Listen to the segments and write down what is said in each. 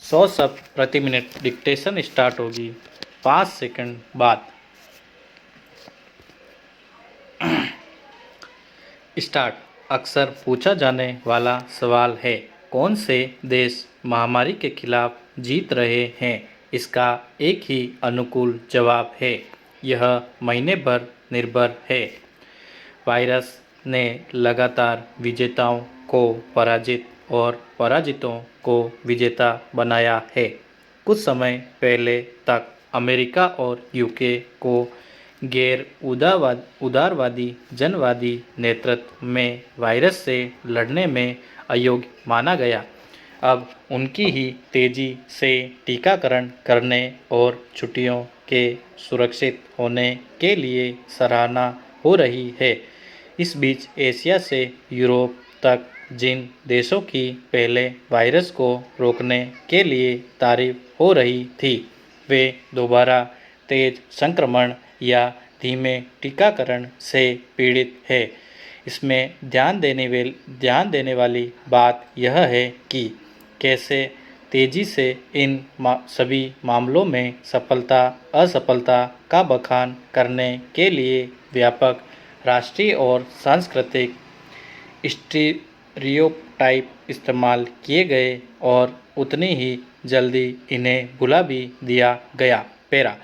100 शब्द प्रति minute dictation start होगी 5 सेकंड बाद। स्टार्ट। अक्सर पूछा जाने वाला सवाल है, कौन से देश महामारी के खिलाफ जीत रहे हैं? इसका एक ही अनुकूल जवाब है, यह महीने भर निर्भर है। वायरस ने लगातार विजेताओं को पराजित और पराजितों को विजेता बनाया है। कुछ समय पहले तक अमेरिका और यूके को गैर उदारवादी जनवादी नेतृत्व में वायरस से लड़ने में अयोग्य माना गया। अब उनकी ही तेजी से टीकाकरण करने और छुट्टियों के सुरक्षित होने के लिए सराहना हो रही है। इस बीच एशिया से यूरोप तक जिन देशों की पहले वायरस को रोकने के लिए तारीफ हो रही थी, वे दोबारा तेज संक्रमण या धीमे टीकाकरण से पीड़ित है। इसमें ध्यान देने वाली बात यह है कि कैसे तेजी से इन सभी मामलों में सफलता असफलता का बखान करने के लिए व्यापक राष्ट्रीय और सांस्कृतिक स्टीरियोटाइप इस्तेमाल किए गए और उतनी ही जल्दी इन्हें भुला भी दिया गया। पैरा।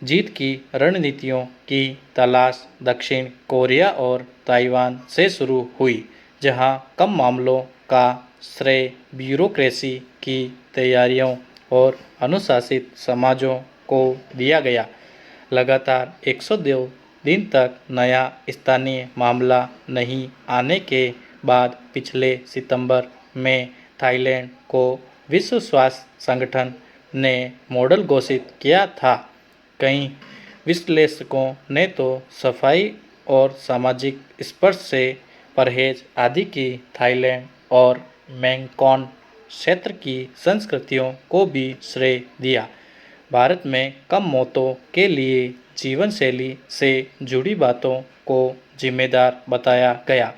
जीत की रणनीतियों की तलाश दक्षिण कोरिया और ताइवान से शुरू हुई, जहां कम मामलों का श्रेय ब्यूरोक्रेसी की तैयारियों और अनुशासित समाजों को दिया गया। लगातार 102 दिन तक नया स्थानीय मामला नहीं आने के बाद पिछले सितंबर में थाईलैंड को विश्व स्वास्थ्य संगठन ने मॉडल घोषित किया था। कई विश्लेषकों ने तो सफाई और सामाजिक स्पर्श से परहेज आदि की थाईलैंड और मेंगकॉन क्षेत्र की संस्कृतियों को भी श्रेय दिया। भारत में कम मौतों के लिए जीवन शैली से जुड़ी बातों को जिम्मेदार बताया गया।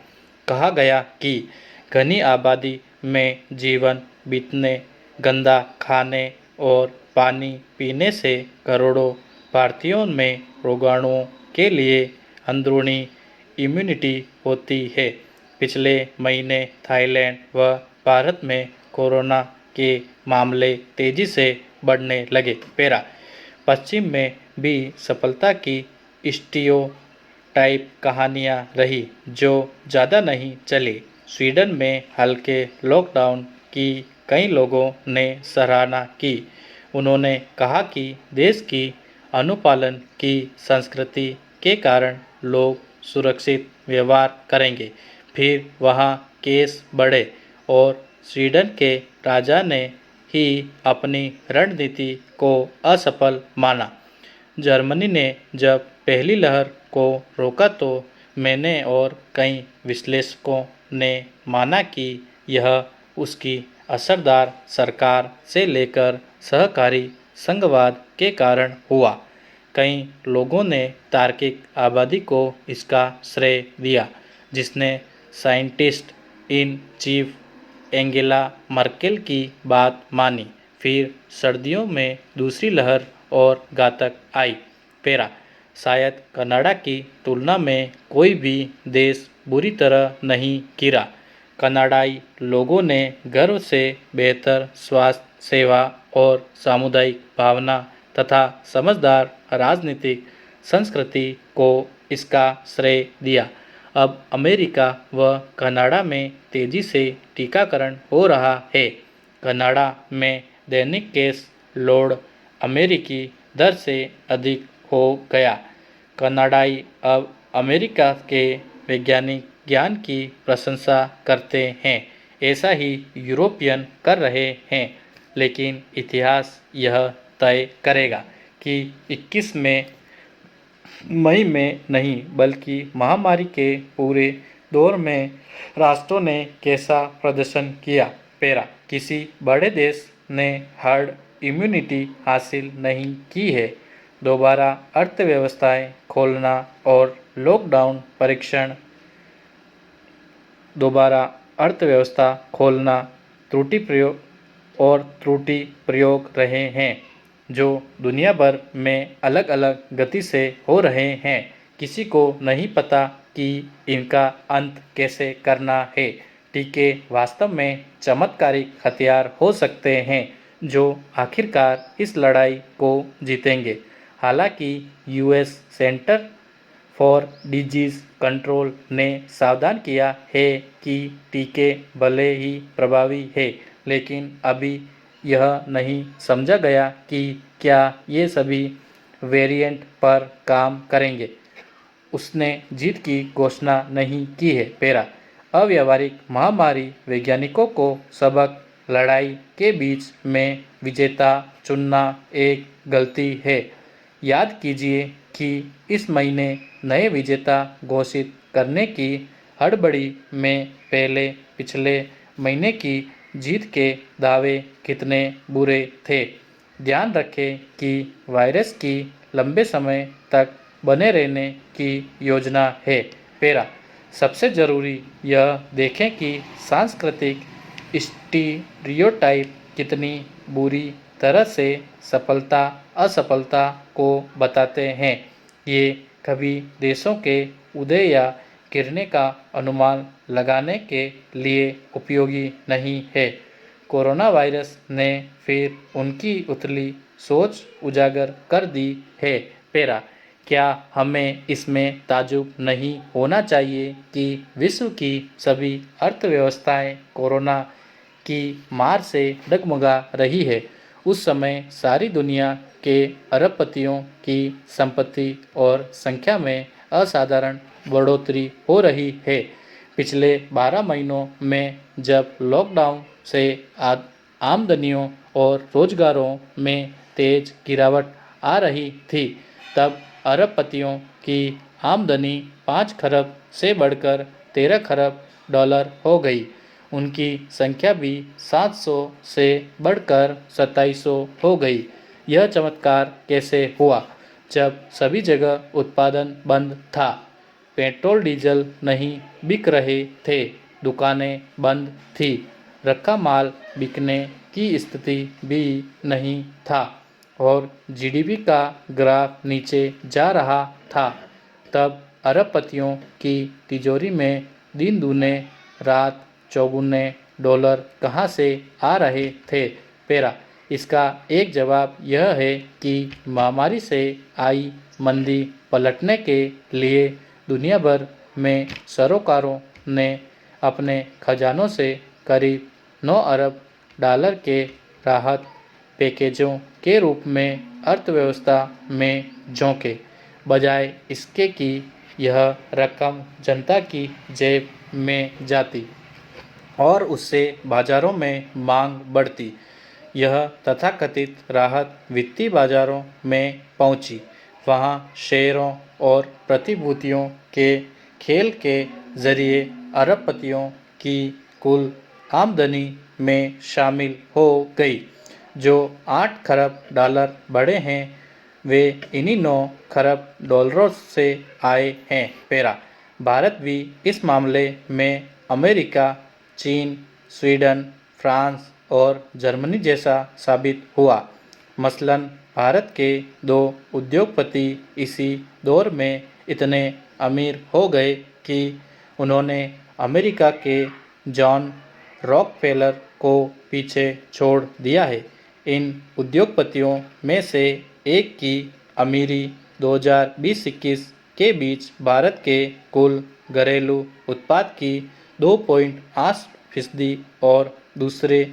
कहा गया कि घनी आबादी में जीवन बीतने, गंदा खाने और पानी पीने से करोड़ों भारतीयों में रोगाणुओं के लिए अंदरूनी इम्यूनिटी होती है। पिछले महीने थाईलैंड व भारत में कोरोना के मामले तेजी से बढ़ने लगे। पैरा। पश्चिम में भी सफलता की स्टीरियोटाइप कहानियाँ रही जो ज़्यादा नहीं चली। स्वीडन में हल्के लॉकडाउन की कई लोगों ने सराहना की। उन्होंने कहा कि देश की अनुपालन की संस्कृति के कारण लोग सुरक्षित व्यवहार करेंगे। फिर वहाँ केस बढ़े और स्वीडन के राजा ने ही अपनी रणनीति को असफल माना। जर्मनी ने जब पहली लहर को रोका तो मैंने और कई विश्लेषकों ने माना कि यह उसकी असरदार सरकार से लेकर सहकारी संघवाद के कारण हुआ। कई लोगों ने तार्किक आबादी को इसका श्रेय दिया, जिसने scientist in chief Angela Merkel की बात मानी। फिर सर्दियों में दूसरी लहर और घातक आई। पैरा। शायद कनाडा की तुलना में कोई भी देश बुरी तरह नहीं गिरा। कनाडाई लोगों ने गर्व से बेहतर स्वास्थ्य सेवा और सामुदायिक भावना तथा समझदार राजनीतिक संस्कृति को इसका श्रेय दिया। अब अमेरिका व कनाडा में तेजी से टीकाकरण हो रहा है। कनाडा में दैनिक केस लोड अमेरिकी दर से अधिक हो गया। कनाडाई अब अमेरिका के वैज्ञानिक ज्ञान की प्रशंसा करते हैं। ऐसा ही यूरोपियन कर रहे हैं, लेकिन इतिहास यह तय करेगा कि 21 मई में नहीं बल्कि महामारी के पूरे दौर में राष्ट्रों ने कैसा प्रदर्शन किया। पैरा। किसी बड़े देश ने हर्ड इम्यूनिटी हासिल नहीं की है। दोबारा अर्थव्यवस्थाएं खोलना और लॉकडाउन परीक्षण दोबारा अर्थव्यवस्था खोलना और त्रुटि प्रयोग रहे हैं जो दुनिया भर में अलग अलग गति से हो रहे हैं। किसी को नहीं पता कि इनका अंत कैसे करना है। टीके वास्तव में चमत्कारिक हथियार हो सकते हैं जो आखिरकार इस लड़ाई को जीतेंगे। हालांकि US centre for disease control ने सावधान किया है कि टीके भले ही प्रभावी है, लेकिन अभी यह नहीं समझा गया कि क्या ये सभी वेरिएंट पर काम करेंगे। उसने जीत की घोषणा नहीं की है। पैरा अव्यावहारिक महामारी वैज्ञानिकों को सबक लड़ाई के बीच में विजेता चुनना एक गलती है। याद कीजिए कि इस महीने नए विजेता घोषित करने की हड़बड़ी में पहले पिछले महीने की जीत के दावे कितने बुरे थे। ध्यान रखें कि वायरस की लंबे समय तक बने रहने की योजना है। पैरा सबसे ज़रूरी यह देखें कि सांस्कृतिक स्टीरियोटाइप कितनी बुरी तरह से सफलता असफलता को बताते हैं। ये कभी देशों के उदय या गिरने का अनुमान लगाने के लिए उपयोगी नहीं है। कोरोना वायरस ने फिर उनकी उथली सोच उजागर कर दी है। पैरा क्या हमें इसमें ताज्जुब नहीं होना चाहिए कि विश्व की सभी अर्थव्यवस्थाएं कोरोना की मार से डगमगा रही है। उस समय सारी दुनिया के अरबपतियों की संपत्ति और संख्या में असाधारण बढ़ोतरी हो रही है। पिछले 12 महीनों में जब लॉकडाउन से आमदनियों और रोजगारों में तेज गिरावट आ रही थी, तब अरबपतियों की आमदनी 5 खरब से बढ़कर 13 खरब डॉलर हो गई। उनकी संख्या भी 700 से बढ़कर 2700 हो गई। यह चमत्कार कैसे हुआ? जब सभी जगह उत्पादन बंद था, पेट्रोल डीजल नहीं बिक रहे थे, दुकानें बंद थी, रखा माल बिकने की स्थिति भी नहीं था और जीडीपी का ग्राफ नीचे जा रहा था, तब अरबपतियों की तिजोरी में दिन दूने रात चौगुने डॉलर कहाँ से आ रहे थे? पैरा इसका एक जवाब यह है कि महामारी से आई मंदी पलटने के लिए दुनिया भर में सरोकारों ने अपने खजानों से करीब 9 अरब डॉलर के राहत पैकेजों के रूप में अर्थव्यवस्था में झोंके, बजाय इसके कि यह रकम जनता की जेब में जाती और उससे बाजारों में मांग बढ़ती। यह तथाकथित राहत वित्तीय बाजारों में पहुंची, वहां शेयरों और प्रतिभूतियों के खेल के जरिए अरबपतियों की कुल आमदनी में शामिल हो गई। जो 8 खरब डॉलर बढ़े हैं, वे इन्हीं 9 खरब डॉलरों से आए हैं। पैरा भारत भी इस मामले में अमेरिका, चीन, स्वीडन, फ्रांस और जर्मनी जैसा साबित हुआ। मसलन भारत के 2 उद्योगपति इसी दौर में इतने अमीर हो गए कि उन्होंने अमेरिका के जॉन रॉकफेलर को पीछे छोड़ दिया है। इन उद्योगपतियों में से एक की अमीरी 2020-21 के बीच भारत के कुल घरेलू उत्पाद की 2.8% और दूसरे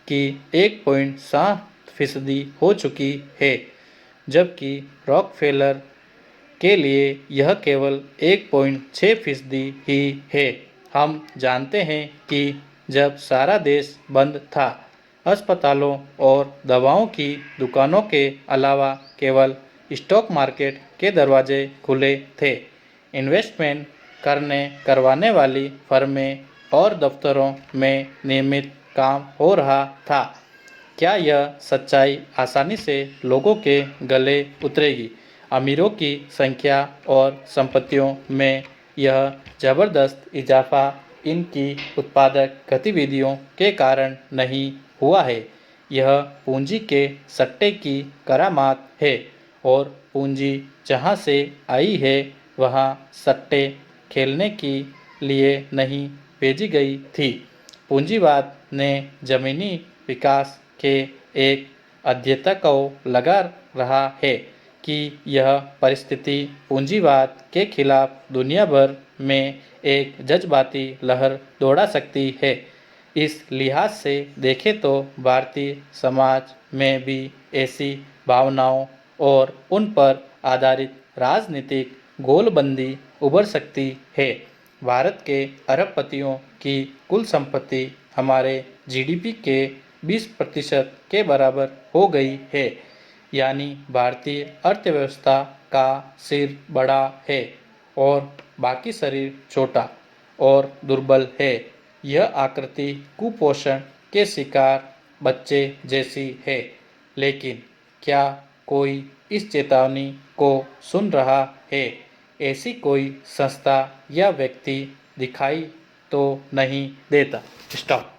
की 1.7% हो चुकी है, जबकि रॉकफेलर के लिए यह केवल 1.6% ही है। हम जानते हैं कि जब सारा देश बंद था, अस्पतालों और दवाओं की दुकानों के अलावा केवल स्टॉक मार्केट के दरवाजे खुले थे। इन्वेस्टमेंट करवाने वाली फर्में और दफ्तरों में नियमित काम हो रहा था। क्या यह सच्चाई आसानी से लोगों के गले उतरेगी? अमीरों की संख्या और संपत्तियों में यह ज़बरदस्त इजाफा इनकी उत्पादक गतिविधियों के कारण नहीं हुआ है। यह पूंजी के सट्टे की करामात है और पूंजी जहां से आई है वहां सट्टे खेलने के लिए नहीं भेजी गई थी। पूंजीवाद ने जमीनी विकास के एक अध्येता को लगा रहा है कि यह परिस्थिति पूंजीवाद के खिलाफ दुनिया भर में एक जज्बाती लहर दौड़ा सकती है। इस लिहाज से देखें तो भारतीय समाज में भी ऐसी भावनाओं और उन पर आधारित राजनीतिक गोलबंदी उभर सकती है। भारत के अरबपतियों की कुल संपत्ति हमारे जीडीपी के 20% के बराबर हो गई है, यानी भारतीय अर्थव्यवस्था का सिर बड़ा है और बाकी शरीर छोटा और दुर्बल है। यह आकृति कुपोषण के शिकार बच्चे जैसी है, लेकिन क्या कोई इस चेतावनी को सुन रहा है? ऐसी कोई संस्था या व्यक्ति दिखाई तो नहीं देता। स्टॉप।